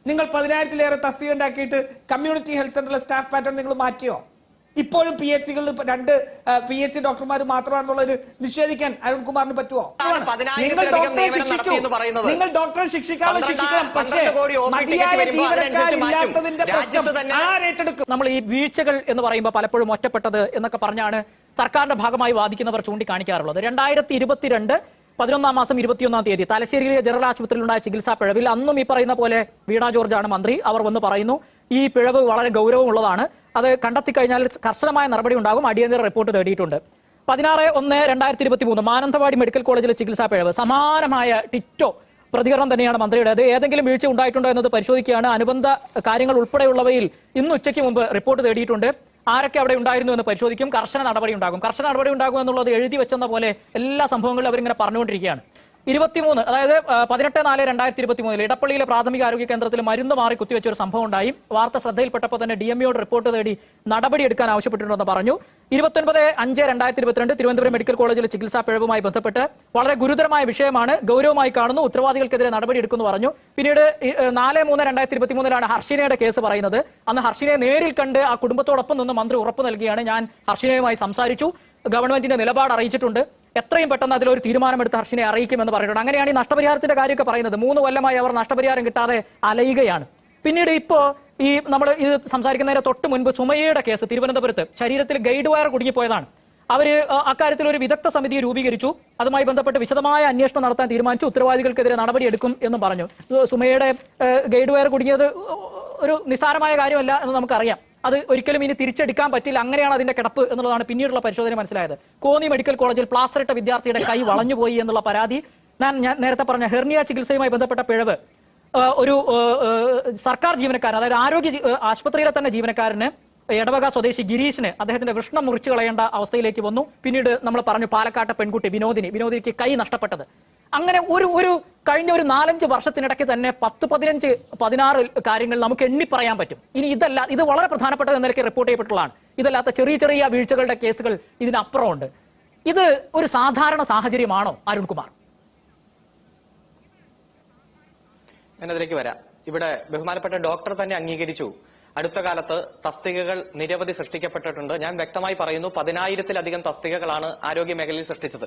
നിങ്ങൾ 10,000-ലേറെ തസ്തിക ഉണ്ടാക്കിയിട്ട് കമ്മ്യൂണിറ്റി ഹെൽത്ത് സെന്ററിലെ സ്റ്റാഫ് പാറ്റേൺ നിങ്ങൾ മാറ്റിയോ? ഇപ്പോഴും PHCകളിൽ 2 PHC ഡോക്ടർമാർ മാത്രമാണെന്നുള്ളത് നിഷേധിക്കാൻ അരുൺകുമാറിന് പറ്റുമോ? നിങ്ങൾ ഡോക്ടറെ ശിക്ഷിക്കണം, പക്ഷേ മതിയായ ജീവനക്കാരില്ലാത്തതിന്റെ പ്രശ്നം ആരേറ്റെടുക്കും? നമ്മൾ ഈ വീഴ്ചകൾ എന്ന് പറയുമ്പോൾ പലപ്പോഴും ഒറ്റപ്പെട്ടത് എന്നൊക്കെ പറഞ്ഞാണ് സർക്കാരിന്റെ ഭാഗമായി വാദിക്കുന്നവർ ചൂണ്ടിക്കാണിക്കാറുള്ളത്. 2022 11 മാസം 21 തീയതി തലശ്ശേരിയിലെ ജനറൽ ആശുപത്രിയിലുണ്ടായ ചികിത്സാ പിഴവിൽ അന്നും ഈ പറയുന്ന പോലെ വീണ ജോർജാണ് മന്ത്രി. അവർ വന്ന് പറയുന്നു ഈ പിഴവ് വളരെ ഗൗരവമുള്ളതാണ്, അത് കണ്ടെത്തിക്കഴിഞ്ഞാൽ കർശനമായ നടപടി ഉണ്ടാകും, അടിയന്തര റിപ്പോർട്ട് തേടിയിട്ടുണ്ട്. 16/1/2023 മാനന്തവാടി മെഡിക്കൽ കോളേജിലെ ചികിത്സാ പിഴവ് സമാനമായ ടിറ്റോ പ്രതികരണം തന്നെയാണ് മന്ത്രിയുടേത്. ഏതെങ്കിലും വീഴ്ച ഉണ്ടായിട്ടുണ്ടോ എന്നത് പരിശോധിക്കുകയാണ്. അനുബന്ധ കാര്യങ്ങൾ ഉൾപ്പെടെയുള്ളവയിൽ ഇന്ന് ഉച്ചയ്ക്ക് മുമ്പ് റിപ്പോർട്ട് തേടിയിട്ടുണ്ട്. ആരൊക്കെ അവിടെ ഉണ്ടായിരുന്നു എന്ന് പരിശോധിക്കും, കർശന നടപടി ഉണ്ടാകും എന്നുള്ളത് എഴുതി വെച്ചെന്ന പോലെ എല്ലാ സംഭവങ്ങളും അവരിങ്ങനെ പറഞ്ഞുകൊണ്ടിരിക്കുകയാണ്. 23 അതായത് 18/4/2023 ഇടപ്പള്ളിയിലെ പ്രാഥമിക ആരോഗ്യ കേന്ദ്രത്തിൽ മരുന്ന് മാറി കുത്തിവെച്ച ഒരു സംഭവം ഉണ്ടായി. വാർത്ത ശ്രദ്ധയിൽപ്പെട്ടപ്പോൾ തന്നെ DMEയോട് റിപ്പോർട്ട് തേടി നടപടിയെടുക്കാൻ ആവശ്യപ്പെട്ടിട്ടുണ്ടെന്ന് പറഞ്ഞു. 29/5/2022 തിരുവനന്തപുരം മെഡിക്കൽ കോളേജിലെ ചികിത്സാ പിഴവുമായി ബന്ധപ്പെട്ട് വളരെ ഗുരുതരമായ വിഷയമാണ്, ഗൗരവമായി കാണുന്നു, ഉത്തരവാദികൾക്കെതിരെ നടപടിയെടുക്കുമെന്ന് പറഞ്ഞു. പിന്നീട് 4/3/2023 ഹർഷിനയുടെ കേസ് പറയുന്നത്. അന്ന് ഹർഷിനെ നേരിൽ കണ്ട് ആ കുടുംബത്തോടൊപ്പം നിന്ന് മന്ത്രി ഉറപ്പ് നൽകുകയാണ്, ഞാൻ ഹർഷിനയുമായി സംസാരിച്ചു, ഗവൺമെന്റിന്റെ നിലപാട് അറിയിച്ചിട്ടുണ്ട്, എത്രയും പെട്ടെന്ന് അതിലൊരു തീരുമാനമെടുത്ത് ഹർഷിനെ അറിയിക്കുമെന്ന് പറഞ്ഞിട്ടുണ്ട്. അങ്ങനെയാണ് ഈ നഷ്ടപരിഹാരത്തിന്റെ കാര്യമൊക്കെ പറയുന്നത്. 3 കൊല്ലമായി അവർ നഷ്ടപരിഹാരം കിട്ടാതെ അലയുകയാണ്. പിന്നീട് ഇപ്പോ ഈ നമ്മൾ ഇത് സംസാരിക്കുന്നതിന് തൊട്ട് മുൻപ് സുമയ്യയുടെ കേസ് തിരുവനന്തപുരത്ത് ശരീരത്തിൽ ഗൈഡ് വയർ കുടുങ്ങിപ്പോയതാണ്. അവര് അക്കാര്യത്തിൽ ഒരു വിദഗ്ധ സമിതിയെ രൂപീകരിച്ചു, അതുമായി ബന്ധപ്പെട്ട് വിശദമായ അന്വേഷണം നടത്താൻ തീരുമാനിച്ചു, ഉത്തരവാദികൾക്കെതിരെ നടപടിയെടുക്കും എന്നും പറഞ്ഞു. സുമയ്യയുടെ ഗൈഡ് വയർ കുടുങ്ങിയത് ഒരു നിസ്സാരമായ കാര്യമല്ല എന്ന് നമുക്കറിയാം. അത് ഒരിക്കലും ഇനി തിരിച്ചെടുക്കാൻ പറ്റില്ല, അങ്ങനെയാണ് അതിന്റെ കിടപ്പ് എന്നുള്ളതാണ് പിന്നീടുള്ള പരിശോധന മനസ്സിലായത്. കോന്നി മെഡിക്കൽ കോളേജിൽ പ്ലാസ്റ്റർ ഇട്ട വിദ്യാർത്ഥിയുടെ കൈ വളഞ്ഞുപോയി എന്നുള്ള പരാതി, ഞാൻ നേരത്തെ പറഞ്ഞ ഹെർണിയ ചികിത്സയുമായി ബന്ധപ്പെട്ട പിഴവ്, ഒരു സർക്കാർ ജീവനക്കാരൻ, അതായത് ആശുപത്രിയിലെ തന്നെ ജീവനക്കാരന് എടവക സ്വദേശി ഗിരീഷിന് അദ്ദേഹത്തിന്റെ വൃഷ്ണം മുറിച്ചു കളയേണ്ട അവസ്ഥയിലേക്ക് വന്നു. പിന്നീട് നമ്മൾ പറഞ്ഞു പാലക്കാട്ടെ പെൺകുട്ടി വിനോദിനിക്ക് കൈ നഷ്ടപ്പെട്ടത്. അങ്ങനെ ഒരു കഴിഞ്ഞ ഒരു 4-5 വർഷത്തിനിടയ്ക്ക് തന്നെ 10, 15, 16 കാര്യങ്ങൾ നമുക്ക് എണ്ണി പറയാൻ പറ്റും. ഇനി ഇത് വളരെ പ്രധാനപ്പെട്ടത് എന്ന നിലയ്ക്ക് റിപ്പോർട്ട് ചെയ്യപ്പെട്ടുള്ളതാണ്. ഇതല്ലാത്ത ചെറിയ വീഴ്ചകളുടെ കേസുകൾ ഇതിനപ്പുറമുണ്ട്. ഇത് ഒരു സാധാരണ സാഹചര്യമാണോ അരുൺകുമാർ? എന്നതിലേക്ക് വരാം. ഇവിടെ ബഹുമാനപ്പെട്ട ഡോക്ടർ തന്നെ അംഗീകരിച്ചു, അടുത്ത കാലത്ത് തസ്തികകൾ നിരവധി സൃഷ്ടിക്കപ്പെട്ടിട്ടുണ്ട്. ഞാൻ വ്യക്തമായി പറയുന്നു, 10,000-ലധികം തസ്തികകളാണ് ആരോഗ്യ മേഖലയിൽ സൃഷ്ടിച്ചത്.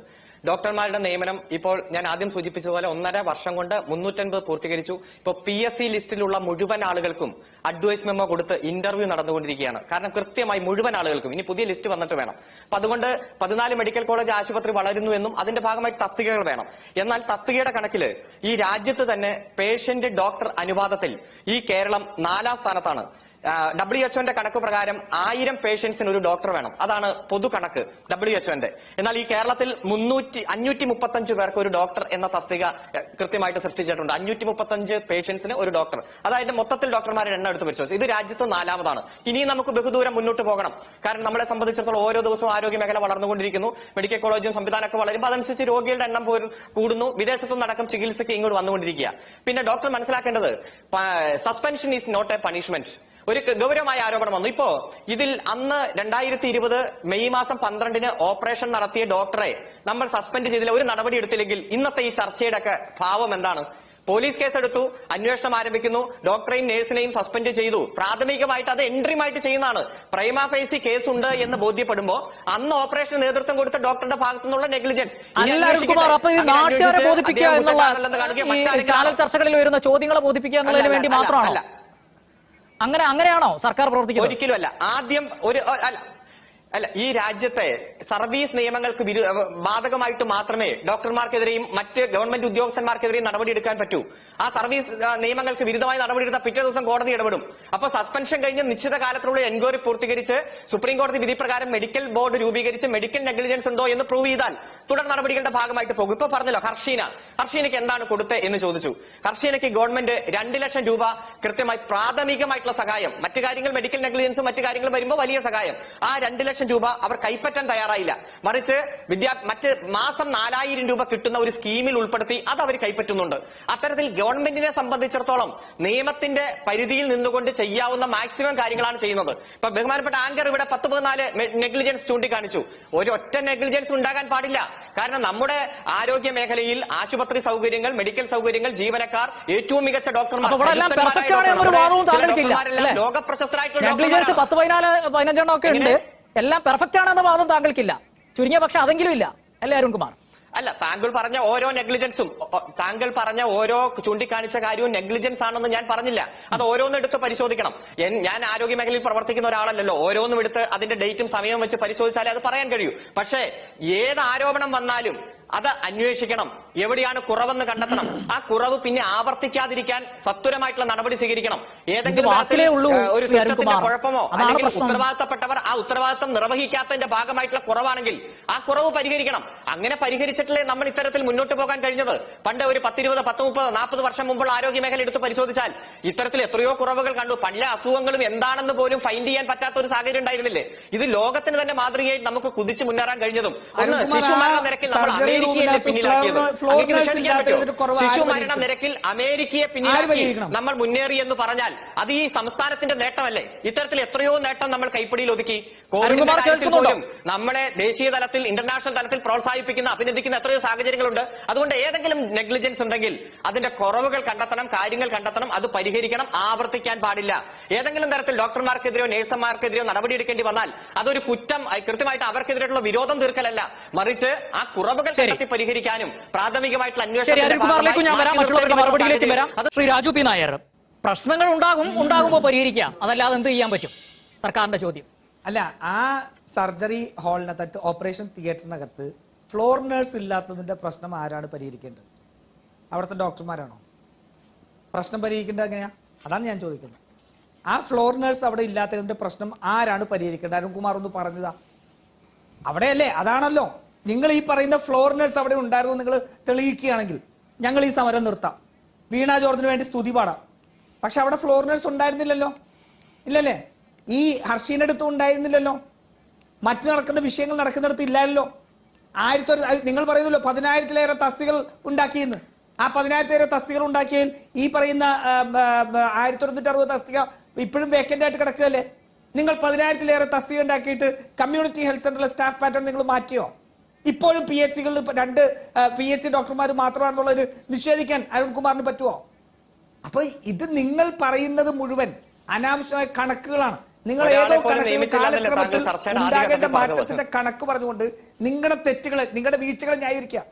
ഡോക്ടർമാരുടെ നിയമനം ഇപ്പോൾ ഞാൻ ആദ്യം സൂചിപ്പിച്ചതുപോലെ 1.5 വർഷം കൊണ്ട് 350 പൂർത്തീകരിച്ചു. ഇപ്പോൾ PSC ലിസ്റ്റിലുള്ള മുഴുവൻ ആളുകൾക്കും അഡ്വൈസ് മെമ്മോ കൊടുത്ത് ഇന്റർവ്യൂ നടന്നുകൊണ്ടിരിക്കുകയാണ്. കാരണം കൃത്യമായി മുഴുവൻ ആളുകൾക്കും ഇനി പുതിയ ലിസ്റ്റ് വന്നിട്ട് വേണം. അപ്പൊ അതുകൊണ്ട് 14 മെഡിക്കൽ കോളേജ് ആശുപത്രി വളരുന്നു എന്നും അതിന്റെ ഭാഗമായി തസ്തികകൾ വേണം. എന്നാൽ തസ്തികയുടെ കണക്കില് ഈ രാജ്യത്ത് തന്നെ പേഷ്യന്റ് ഡോക്ടർ അനുപാതത്തിൽ ഈ കേരളം 4ാം സ്ഥാനത്താണ്. WHO കണക്ക് പ്രകാരം 1000 പേഷ്യൻസിന് ഒരു ഡോക്ടർ വേണം. അതാണ് പൊതു കണക്ക് WHO. എന്നാൽ ഈ കേരളത്തിൽ 535 പേർക്ക് ഒരു ഡോക്ടർ എന്ന തസ്തിക കൃത്യമായിട്ട് സൃഷ്ടിച്ചിട്ടുണ്ട്. 535 പേഷ്യൻസിന് ഒരു ഡോക്ടർ, അതായത് മൊത്തത്തിൽ ഡോക്ടർമാരുടെ എണ്ണം എടുത്ത് പരിശോധിച്ചു. ഇത് രാജ്യത്ത് 4ാമതാണ്. ഇനിയും നമുക്ക് ബഹുദൂരം മുന്നോട്ട് പോകണം. കാരണം നമ്മളെ സംബന്ധിച്ചിടത്തോളം ഓരോ ദിവസവും ആരോഗ്യ മേഖല വളർന്നുകൊണ്ടിരിക്കുന്നു. മെഡിക്കൽ കോളേജും സംവിധാനമൊക്കെ വളരുമ്പോൾ അതനുസരിച്ച് രോഗികളുടെ എണ്ണം കൂടുന്നു. വിദേശത്തുനിന്നടക്കം ചികിത്സയ്ക്ക് ഇങ്ങോട്ട് വന്നുകൊണ്ടിരിക്കുക. പിന്നെ ഡോക്ടർ മനസ്സിലാക്കേണ്ടത്, suspension is not a punishment. ഒരു ഗൗരവമായ ആരോപണം വന്നു. ഇപ്പോ ഇതിൽ അന്ന് 2020 മെയ് മാസം 12-ന് ഓപ്പറേഷൻ നടത്തിയ ഡോക്ടറെ നമ്മൾ സസ്പെൻഡ് ചെയ്തില്ല, ഒരു നടപടി എടുത്തില്ലെങ്കിൽ ഇന്നത്തെ ഈ ചർച്ചയുടെ ഒക്കെ ഭാവം എന്താണ്? പോലീസ് കേസെടുത്തു, അന്വേഷണം ആരംഭിക്കുന്നു, ഡോക്ടറെയും നഴ്സിനെയും സസ്പെൻഡ് ചെയ്തു. പ്രാഥമികമായിട്ട് അത് എൻട്രിയുമായിട്ട് ചെയ്യുന്നതാണ്. പ്രൈമാ ഫേസി കേസുണ്ട് എന്ന് ബോധ്യപ്പെടുമ്പോൾ അന്ന് ഓപ്പറേഷന് നേതൃത്വം കൊടുത്ത ഡോക്ടറുടെ ഭാഗത്തു നിന്നുള്ള നെഗ്ലിജൻസ്. ചർച്ചകളിൽ വരുന്ന ചോദ്യങ്ങളെ ബോധിപ്പിക്കുക എന്നുള്ളതിന് വേണ്ടി മാത്രമാണല്ല, അങ്ങനെയാണോ സർക്കാർ പ്രവർത്തിക്കുന്നത്? ഒരിക്കലും അല്ല. ആദ്യം അല്ല, ഈ രാജ്യത്തെ സർവീസ് നിയമങ്ങൾക്ക് ബാധകമായിട്ട് മാത്രമേ ഡോക്ടർമാർക്കെതിരെയും മറ്റ് ഗവൺമെന്റ് ഉദ്യോഗസ്ഥന്മാർക്കെതിരെയും നടപടിയെടുക്കാൻ പറ്റൂ. ആ സർവീസ് നിയമങ്ങൾക്ക് വിരുദ്ധമായി നടപടിയെടുത്ത പിറ്റേ ദിവസം കോടതി ഇടപെടും. അപ്പോൾ സസ്പെൻഷൻ കഴിഞ്ഞ് നിശ്ചിത കാലത്തിനുള്ള എൻക്വയറി പൂർത്തീകരിച്ച് സുപ്രീം കോടതി വിധി പ്രകാരം മെഡിക്കൽ ബോർഡ് രൂപീകരിച്ച് മെഡിക്കൽ നെഗ്ലിജൻസ് ഉണ്ടോ എന്ന് പ്രൂവ് ചെയ്താൽ തുടർ നടപടികളുടെ ഭാഗമായിട്ട് പോകും. ഇപ്പൊ പറഞ്ഞല്ലോ ഹർഷീനയ്ക്ക് എന്താണ് കൊടുത്തത് എന്ന് ചോദിച്ചു. ഹർഷീനയ്ക്ക് ഗവൺമെന്റ് 2 ലക്ഷം രൂപ കൃത്യമായി പ്രാഥമികമായിട്ടുള്ള സഹായം, മറ്റു കാര്യങ്ങൾ മെഡിക്കൽ നെഗ്ലിജൻസും മറ്റു കാര്യങ്ങളും വരുമ്പോൾ വലിയ സഹായം, ആ 2 ലക്ഷം ലക്ഷം രൂപ അവർ കൈപ്പറ്റാൻ തയ്യാറായില്ല. മറിച്ച് മറ്റ് മാസം 4000 രൂപ കിട്ടുന്ന ഒരു സ്കീമിൽ ഉൾപ്പെടുത്തി അത് അവർ കൈപ്പറ്റുന്നുണ്ട്. അത്തരത്തിൽ ഗവൺമെന്റിനെ സംബന്ധിച്ചിടത്തോളം നിയമത്തിന്റെ പരിധിയിൽ നിന്നുകൊണ്ട് ചെയ്യാവുന്ന മാക്സിമം കാര്യങ്ങളാണ് ചെയ്യുന്നത്. ഇപ്പൊ ബഹുമാനപ്പെട്ട ആങ്കർ ഇവിടെ 14 നെഗ്ലിജൻസ് ചൂണ്ടിക്കാണിച്ചു. ഒരൊറ്റ നെഗ്ലിജൻസ് ഉണ്ടാകാൻ പാടില്ല. കാരണം നമ്മുടെ ആരോഗ്യ മേഖലയിൽ ആശുപത്രി സൗകര്യങ്ങൾ, മെഡിക്കൽ സൗകര്യങ്ങൾ, ജീവനക്കാർ, ഏറ്റവും മികച്ച ഡോക്ടർമാർ, ലോക പ്രശസ്തരായിട്ടുള്ള 10-15 ഒക്കെ ഉണ്ട്. എല്ലാം പെർഫെക്റ്റ് ആണെന്ന വാദം താങ്കൾക്കില്ല. ചുരുങ്ങിയ പക്ഷെ അതെങ്കിലും ഇല്ല അല്ലേ അരുൺകുമാർ? അല്ല, താങ്കൾ പറഞ്ഞ ഓരോ നെഗ്ലിജൻസും, താങ്കൾ പറഞ്ഞ ഓരോ ചൂണ്ടിക്കാണിച്ച കാര്യവും നെഗ്ലിജൻസ് ആണെന്ന് ഞാൻ പറഞ്ഞില്ല. അത് ഓരോന്നും എടുത്ത് പരിശോധിക്കണം. ഞാൻ ആരോഗ്യ മേഖലയിൽ പ്രവർത്തിക്കുന്ന ഒരാളല്ലല്ലോ. ഓരോന്നും എടുത്ത് അതിന്റെ ഡേറ്റും സമയവും വെച്ച് പരിശോധിച്ചാലേ അത് പറയാൻ കഴിയൂ. പക്ഷേ ഏത് ആരോപണം വന്നാലും അത് അന്വേഷിക്കണം. എവിടെയാണ് കുറവെന്ന് കണ്ടെത്തണം. ആ കുറവ് പിന്നെ ആവർത്തിക്കാതിരിക്കാൻ സത്വരമായിട്ടുള്ള നടപടി സ്വീകരിക്കണം. ഏതെങ്കിലും തരത്തിൽ ഒരു സിസ്റ്റത്തിന്റെ കുഴപ്പമോ അല്ലെങ്കിൽ ഉത്തരവാദിത്തപ്പെട്ടവർ ആ ഉത്തരവാദിത്തം നിർവഹിക്കാത്തതിന്റെ ഭാഗമായിട്ടുള്ള കുറവാണെങ്കിൽ ആ കുറവ് പരിഹരിക്കണം. അങ്ങനെ പരിഹരിച്ചിട്ടല്ലേ നമ്മൾ ഇത്തരത്തിൽ മുന്നോട്ട് പോകാൻ കഴിഞ്ഞത്. പണ്ട് ഒരു 10, 20, 30, 40 വർഷം മുമ്പുള്ള ആരോഗ്യ മേഖല എടുത്ത് പരിശോധിച്ചാൽ ഇത്തരത്തിൽ എത്രയോ കുറവുകൾ കണ്ടു. പല അസുഖങ്ങളും എന്താണെന്ന് പോലും ഫൈൻഡ് ചെയ്യാൻ പറ്റാത്ത ഒരു സാഹചര്യം ഉണ്ടായിരുന്നില്ലേ? ഇത് ലോകത്തിന് തന്നെ മാതൃകയായി നമുക്ക് കുതിച്ച് മുന്നേറാൻ കഴിഞ്ഞതും. ഒന്ന്, ശിശുമരണ നിരക്കിൽ നമ്മൾ അമേരിക്കയെ പിന്നിലാക്കിയത്. ശിശുമരണ നിരക്കിൽ അമേരിക്കയെ പിന്നിലാക്കി നമ്മൾ മുന്നേറി എന്ന് പറഞ്ഞാൽ അത് ഈ സംസ്ഥാനത്തിന്റെ നേട്ടമല്ലേ? ഇത്തരത്തിൽ എത്രയോ നേട്ടം നമ്മൾ കൈപ്പിടിയിൽ ഒതുക്കി. കോവിഡിന്റെ കാര്യത്തിൽ പോലും നമ്മളെ ദേശീയ തലത്തിൽ, ഇന്റർനാഷണൽ തലത്തിൽ പ്രോത്സാഹിപ്പിക്കുന്ന, അഭിനന്ദിക്കുന്ന എത്രയോ സാഹചര്യങ്ങളുണ്ട്. അതുകൊണ്ട് ഏതെങ്കിലും നെഗ്ലിജൻസ് ഉണ്ടെങ്കിൽ അതിന്റെ കുറവുകൾ കണ്ടെത്തണം, കാര്യങ്ങൾ കണ്ടെത്തണം, അത് പരിഹരിക്കണം, ആവർത്തിക്കാൻ പാടില്ല. ഏതെങ്കിലും തരത്തിൽ ഡോക്ടർമാർക്കെതിരെയോ നഴ്സുമാർക്കെതിരെയോ നടപടിയെടുക്കേണ്ടി വന്നാൽ അതൊരു കുറ്റം, കൃത്യമായിട്ട് അവർക്കെതിരെയുള്ള വിരോധം തീർക്കലല്ല, മറിച്ച് ആ കുറവുകൾ കണ്ടെത്തി പരിഹരിക്കാനും പ്രാഥമികമായിട്ടുള്ള മറുപടിയിലേക്ക് വരാം. ശ്രീ രാജു പി നായർ, പ്രശ്നങ്ങൾ ഉണ്ടാകുമ്പോൾ പരിഹരിക്കാം, അതല്ലാതെ എന്ത് ചെയ്യാൻ പറ്റും? സർക്കാരിന്റെ ചോദ്യം. അല്ല, ആ സർജറി ഹാളിനകത്ത്, ഓപ്പറേഷൻ തിയേറ്ററിനകത്ത് ഫ്ലോർ നേഴ്സ് ഇല്ലാത്തതിന്റെ പ്രശ്നം ആരാണ് പരിഹരിക്കേണ്ടത്? അവിടുത്തെ ഡോക്ടർമാരാണോ? പ്രശ്നം പരിഹരിക്കേണ്ടത് എങ്ങനെയാ? അതാണ് ഞാൻ ചോദിക്കുന്നത്. ആ ഫ്ലോർ നേഴ്സ് അവിടെ ഇല്ലാത്തതിന്റെ പ്രശ്നം ആരാണ് പരിഹരിക്കേണ്ടത്? അരുൺകുമാർ ഒന്ന് പറഞ്ഞതാ. അവിടെയല്ലേ? അതാണല്ലോ നിങ്ങൾ ഈ പറയുന്ന ഫ്ലോർ നേഴ്സ് അവിടെ ഉണ്ടായിരുന്നു നിങ്ങൾ തെളിയിക്കുകയാണെങ്കിൽ ഞങ്ങൾ ഈ സമരം നിർത്താം, വീണ ജോർജിന് വേണ്ടി സ്തുതി പാടാം. പക്ഷെ അവിടെ ഫ്ലോർ നേഴ്സ് ഉണ്ടായിരുന്നില്ലല്ലോ, ഇല്ലല്ലേ? ഈ ഹർഷീനടുത്തും ഉണ്ടായിരുന്നില്ലല്ലോ, മറ്റു നടക്കുന്ന വിഷയങ്ങൾ നടക്കുന്നിടത്ത് ഇല്ലല്ലോ. നിങ്ങൾ പറയുന്നല്ലോ 10,000-ലേറെ തസ്തികൾ ഉണ്ടാക്കിയെന്ന്. ആ 10,000-ലേറെ തസ്തികൾ ഉണ്ടാക്കിയതിൽ ഈ പറയുന്ന 1960 തസ്തിക ഇപ്പോഴും വേക്കന്റ് ആയിട്ട് കിടക്കുകയല്ലേ? നിങ്ങൾ 10,000-ലേറെ തസ്തിക ഉണ്ടാക്കിയിട്ട് കമ്മ്യൂണിറ്റി ഹെൽത്ത് സെന്ററിലെ സ്റ്റാഫ് പാറ്റേൺ നിങ്ങൾ മാറ്റിയോ? ഇപ്പോഴും PHCകളിൽ 2 PHC ഡോക്ടർമാർ മാത്രമാണെന്നുള്ളത് നിഷേധിക്കാൻ അരുൺകുമാറിന് പറ്റുമോ? അപ്പൊ ഇത് നിങ്ങൾ പറയുന്നത് മുഴുവൻ അനാവശ്യമായ കണക്കുകളാണ്. നിങ്ങൾ ഏതോ കാലക്രമത്തിൽ ഉണ്ടാകേണ്ട മാറ്റത്തിന്റെ കണക്ക് പറഞ്ഞുകൊണ്ട് നിങ്ങളുടെ തെറ്റുകളെ, നിങ്ങളുടെ വീഴ്ചകളെ ന്യായീകരിക്കുക.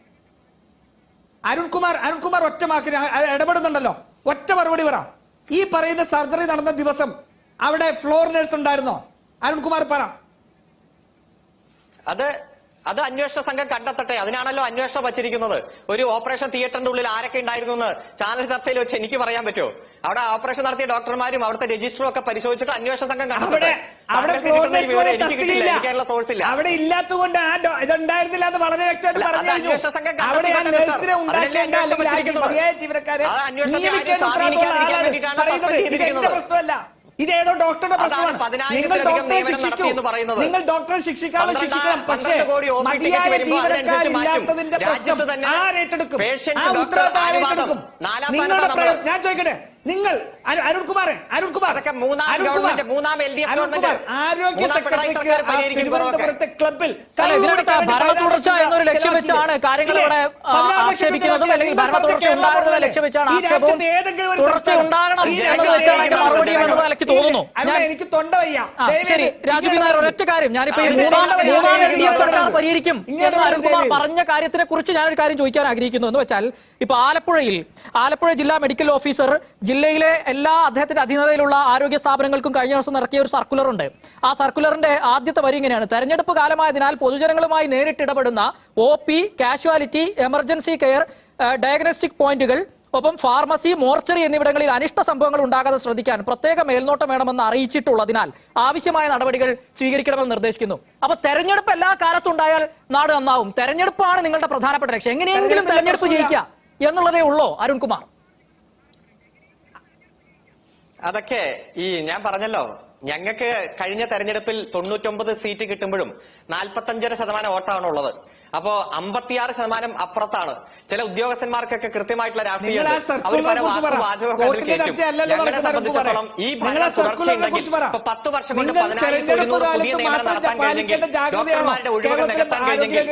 അരുൺകുമാർ ഒറ്റ വാക്കിന് ഇടപെടുന്നുണ്ടല്ലോ, ഒറ്റ മറുപടി പറ. ഈ പറയുന്ന സർജറി നടന്ന ദിവസം അവിടെ ഫ്ലോർ നേഴ്സ് ഉണ്ടായിരുന്നോ? അരുൺകുമാർ പറ. അത് അന്വേഷണ സംഘം കണ്ടെത്തട്ടെ. അതിനാണല്ലോ അന്വേഷണം വച്ചിരിക്കുന്നത്. ഒരു ഓപ്പറേഷൻ തിയേറ്ററിന്റെ ഉള്ളിൽ ആരൊക്കെ ഉണ്ടായിരുന്നു എന്ന് ചാനൽ ചർച്ചയിൽ വെച്ച് എനിക്ക് പറയാൻ പറ്റുമോ? അവിടെ ഓപ്പറേഷൻ നടത്തിയ ഡോക്ടർമാരും അവിടുത്തെ രജിസ്റ്ററും ഒക്കെ പരിശോധിച്ചിട്ട് അന്വേഷണ സംഘം കണ്ടെത്തട്ടെ. എനിക്കുള്ള സോഴ്സ് ഇല്ല. അവിടെ ഇല്ലാത്തതുകൊണ്ട് ഇതുണ്ടായിരുന്നില്ല എന്ന് വളരെ വ്യക്തമായിട്ട് പറഞ്ഞു. അന്വേഷണ സംഘം പ്രശ്നമല്ല, ഇതേതോ ഡോക്ടറുടെ പ്രശ്നമാണ്. നിങ്ങൾ ഡോക്ടറെ ശിക്ഷിക്കൂ, നിങ്ങൾ ഡോക്ടറെ ശിക്ഷിക്കണം, പക്ഷേ മതിയായ ജീവനക്കാരില്ലാത്തതിന്റെ പ്രശ്നം ആരേറ്റെടുക്കും? ആ ഉത്തരവാദിത്തം ആരേറ്റെടുക്കും? നിങ്ങളുടെ ഞാൻ ചോദിക്കട്ടെ, നിങ്ങൾ അരുൺകുമാർ ആരോഗ്യ സെക്രട്ടറിക്ക് തിരുവനന്തപുരത്തെ ക്ലബിൽ ഭരണ തുടർച്ച എന്നൊരു ലക്ഷ്യം വെച്ചാണ് കാര്യങ്ങൾ ഇവിടെ ആക്ഷേപിക്കുന്നതും, അല്ലെങ്കിൽ ഭരണ തുടർച്ച ഉണ്ടാകുന്നത് ലക്ഷ്യം വെച്ചാണ് ആക്ഷേപവും. തുടർച്ച ഉണ്ടാകണം എന്നത് വെച്ചാണ് അതിന്റെ മറുപടി എന്നത് എനിക്ക് തോന്നുന്നു. എനിക്ക് തൊണ്ട വയ്യ. ശരി രാജു പി നായർ, ഒരൊറ്റ കാര്യം, ഞാനിപ്പോ മൂന്നാം LDF സർക്കാർ പരിഹരിക്കും എന്ന് അരുൺകുമാർ പറഞ്ഞ കാര്യത്തിനെ കുറിച്ച് ഞാനൊരു കാര്യം ചോദിക്കാൻ ആഗ്രഹിക്കുന്നു. എന്ന് വെച്ചാൽ ഇപ്പൊ ആലപ്പുഴ ജില്ലാ മെഡിക്കൽ ഓഫീസർ ജില്ലയിലെ എല്ലാ അദ്ദേഹത്തിന്റെ അധീനതയിലുള്ള ആരോഗ്യ സ്ഥാപനങ്ങൾക്കും കഴിഞ്ഞ ദിവസം ഇറക്കിയ ഒരു സർക്കുലർ ഉണ്ട്. ആ സർക്കുലറിന്റെ ആദ്യത്തെ വരി ഇങ്ങനെയാണ്: തെരഞ്ഞെടുപ്പ് കാലമായതിനാൽ പൊതുജനങ്ങളുമായി നേരിട്ട് ഇടപെടുന്ന OP, casualty, emergency care, diagnostic പോയിന്റുകൾ, ഒപ്പം ഫാർമസി, മോർച്ചറി എന്നിവിടങ്ങളിൽ അനിഷ്ട സംഭവങ്ങൾ ഉണ്ടാകാതെ ശ്രദ്ധിക്കാൻ പ്രത്യേക മേൽനോട്ടം വേണമെന്ന് അറിയിച്ചിട്ടുള്ളതിനാൽ ആവശ്യമായ നടപടികൾ സ്വീകരിക്കണമെന്ന് നിർദ്ദേശിക്കുന്നു. അപ്പൊ തെരഞ്ഞെടുപ്പ് എല്ലാ കാലത്തും ഉണ്ടായാൽ നാട് നന്നാവും. തെരഞ്ഞെടുപ്പാണ് നിങ്ങളുടെ പ്രധാനപ്പെട്ട ലക്ഷ്യം. എങ്ങനെയെങ്കിലും തെരഞ്ഞെടുപ്പ് ജയിക്കുക എന്നുള്ളതേ ഉള്ളോ അരുൺകുമാർ? അതൊക്കെ ഞാൻ പറഞ്ഞല്ലോ, ഞങ്ങൾക്ക് കഴിഞ്ഞ തെരഞ്ഞെടുപ്പിൽ 99 സീറ്റ് കിട്ടുമ്പോഴും 45% വോട്ടാണ് ഉള്ളത്. അപ്പോ 56% അപ്പുറത്താണ്. ചില ഉദ്യോഗസ്ഥന്മാർക്കൊക്കെ കൃത്യമായിട്ടുള്ള രാഷ്ട്രീയം. ഞങ്ങളെ സംബന്ധിച്ചിടത്തോളം ഈ ഭരണം തുടർച്ചയുണ്ടെങ്കിൽ 10 വർഷം കൊണ്ട് 10,100 പുതിയ നിയമനം നടത്താൻ കഴിഞ്ഞെങ്കിൽ, ഡോക്ടർമാരുടെ ഒഴിവുകൾ നികത്താൻ കഴിഞ്ഞെങ്കിൽ,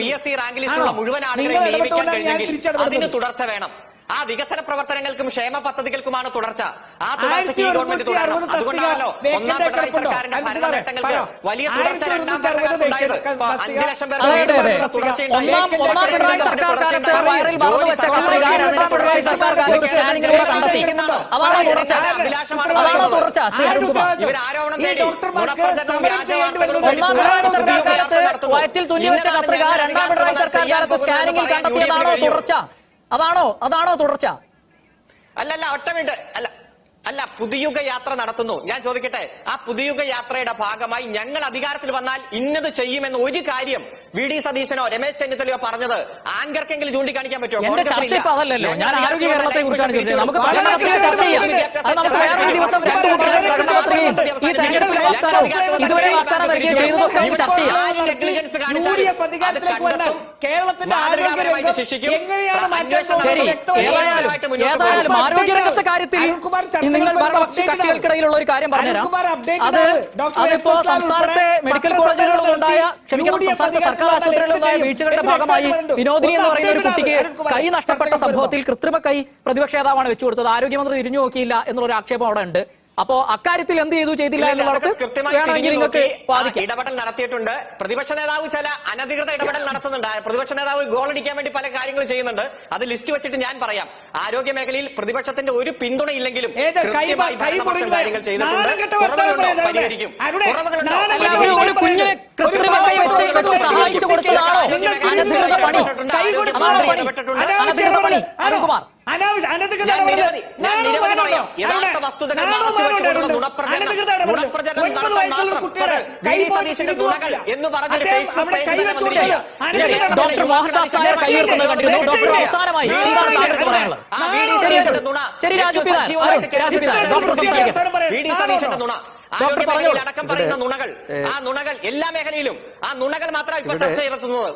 PSC റാങ്ക് ലിസ്റ്റിലുള്ള മുഴുവൻ ആളുകളെ നിയമിക്കാൻ കഴിഞ്ഞെങ്കിൽ അതിന് തുടർച്ച വേണം. ആ വികസന പ്രവർത്തനങ്ങൾക്കും ക്ഷേമ പദ്ധതികൾക്കുമാണ് തുടർച്ച. ആ തുടർച്ചയ്ക്ക് ഈ ഗവൺമെന്റ് തുടരണം. അതുകൊണ്ടാണല്ലോ ഒന്നാം പിണറായി സർക്കാരിന്റെ ഭരണ നേട്ടങ്ങൾക്ക് വലിയ തുടർച്ച രണ്ടാം ഭരണകാലത്ത് ഉണ്ടായത്. 5 ലക്ഷം പേർക്ക് ഒന്നാം പിണറായി സർക്കാർ കാലത്ത് വയറിൽ മറന്നു വെച്ച കത്രിക രണ്ടാം പിണറായി സർക്കാർ കാലത്ത് സ്കാനിങ്ങിലൂടെ കണ്ടെത്തി. അതാണോ തുടർച്ച? അതാണോ തുടർച്ച? ഇവർ ആരോപണം നേടി. ഒന്നാം പിണറായി സർക്കാർ കാലത്ത് വയറ്റിൽ തുന്നിവെച്ച കത്രിക രണ്ടാം പിണറായി സർക്കാർ കാലത്ത് സ്കാനിങ്ങിൽ കണ്ടെത്തിയതാണോ തുടർച്ച? അതാണോ തുടർച്ച? അല്ലല്ല, ഒറ്റ മിനിറ്റ്. അല്ല, പുതുയുഗ യാത്ര നടത്തുന്നു. ഞാൻ ചോദിക്കട്ടെ, ആ പുതുയുഗ യാത്രയുടെ ഭാഗമായി ഞങ്ങൾ അധികാരത്തിൽ വന്നാൽ ഇന്നത് ചെയ്യുമെന്ന് ഒരു കാര്യം വി ഡി സതീശനോ രമേശ് ചെന്നിത്തലയോ പറഞ്ഞത് ആങ്കർക്കെങ്കിലും ചൂണ്ടിക്കാണിക്കാൻ പറ്റുമോ? എന്റെ ചർച്ച ഇപ്പൊ അതല്ലല്ലോ. ഞാൻ ആരോഗ്യ കേരളത്തെ കുറിച്ചാണ് ചോദിച്ചത്. നമുക്ക് പഠനപത്രിക ചർച്ച ചെയ്യാം. അത് നമുക്ക് വേറൊരു ദിവസം 2 കൂട്ടരുടെ പഠനപത്രികയും ഈ തെരഞ്ഞെടുപ്പ് വാഗ്ദാനവും ഇതുവരെ വാഗ്ദാനം നൽകിയ ചെയ്തതൊക്കെ നമുക്ക് ചർച്ച ചെയ്യാം. ശരി, ഏതായാലും ആരോഗ്യരംഗത്തെ കാര്യത്തിൽ നിങ്ങൾ ഭരണപക്ഷ കക്ഷികൾക്കിടയിലുള്ള ഒരു കാര്യം പറഞ്ഞുതരാം. അതിപ്പോ സംസ്ഥാനത്തെ മെഡിക്കൽ കോളേജുകളിലുണ്ടായ, സംസ്ഥാനത്തെ സർക്കാർ ആശുപത്രികളിലുണ്ടായ വീഴ്ചകളുടെ ഭാഗമായി വിനോദിനി എന്ന് പറയുന്ന ഒരു കുട്ടിക്ക് കൈ നഷ്ടപ്പെട്ട സംഭവത്തിൽ കൃത്രിമ കൈ പ്രതിപക്ഷ നേതാവാണ് വെച്ചു കൊടുത്തത്. ആരോഗ്യമന്ത്രി തിരിഞ്ഞു നോക്കിയില്ല എന്നുള്ളൊരു ആക്ഷേപം അവിടെ ഉണ്ട്. അപ്പോ അക്കാര്യത്തിൽ എന്ത് ചെയ്തില്ല എന്നുള്ളത് വേണമെങ്കിൽ നിങ്ങൾക്ക് വാദിക്കാം. ഇടപെടൽ നടത്തിയിട്ടുണ്ട്. പ്രതിപക്ഷ നേതാവ് ചില അനധികൃത ഇടപെടൽ നടത്തുന്നുണ്ട്. പ്രതിപക്ഷ നേതാവ് ഗോൾ അടിക്കാൻ വേണ്ടി പല കാര്യങ്ങൾ ചെയ്യുന്നുണ്ട്. അത് ലിസ്റ്റ് വെച്ചിട്ട് ഞാൻ പറയാം. ആരോഗ്യ മേഖലയിൽ പ്രതിപക്ഷത്തിന്റെ ഒരു പിന്തുണയില്ലെങ്കിലും കാര്യങ്ങൾ ചെയ്തിട്ടുണ്ട്. പരിഹരിക്കും. ഒരു കുഞ്ഞിനെ കൃത്രിമ കൈ വെച്ച് സഹായിച്ചു കൊടുത്തതാണോ അനധികൃത പണി? അനധികൃത പണി അരുൺകുമാർ. യഥാർത്ഥ വസ്തുതകൾ എന്ന് പറഞ്ഞൊരു ഡോക്ടർ മോഹൻദാസ് നായർ കൈയുയർത്തുന്നത് കണ്ടിരുന്നു. ഡോക്ടർ അവസാനമായി എന്താണ് താങ്കൾക്ക് പറയാനുള്ളത്? ശരി, ഡോക്ടർ സംസാരിക്കാം. അടക്കം പറയുന്ന നുണകൾ, ആ നുണകൾ എല്ലാ മേഖലയിലും, ആ നുണകൾ മാത്രമാണ് ഇപ്പൊ ചർച്ച നടത്തുന്നത്.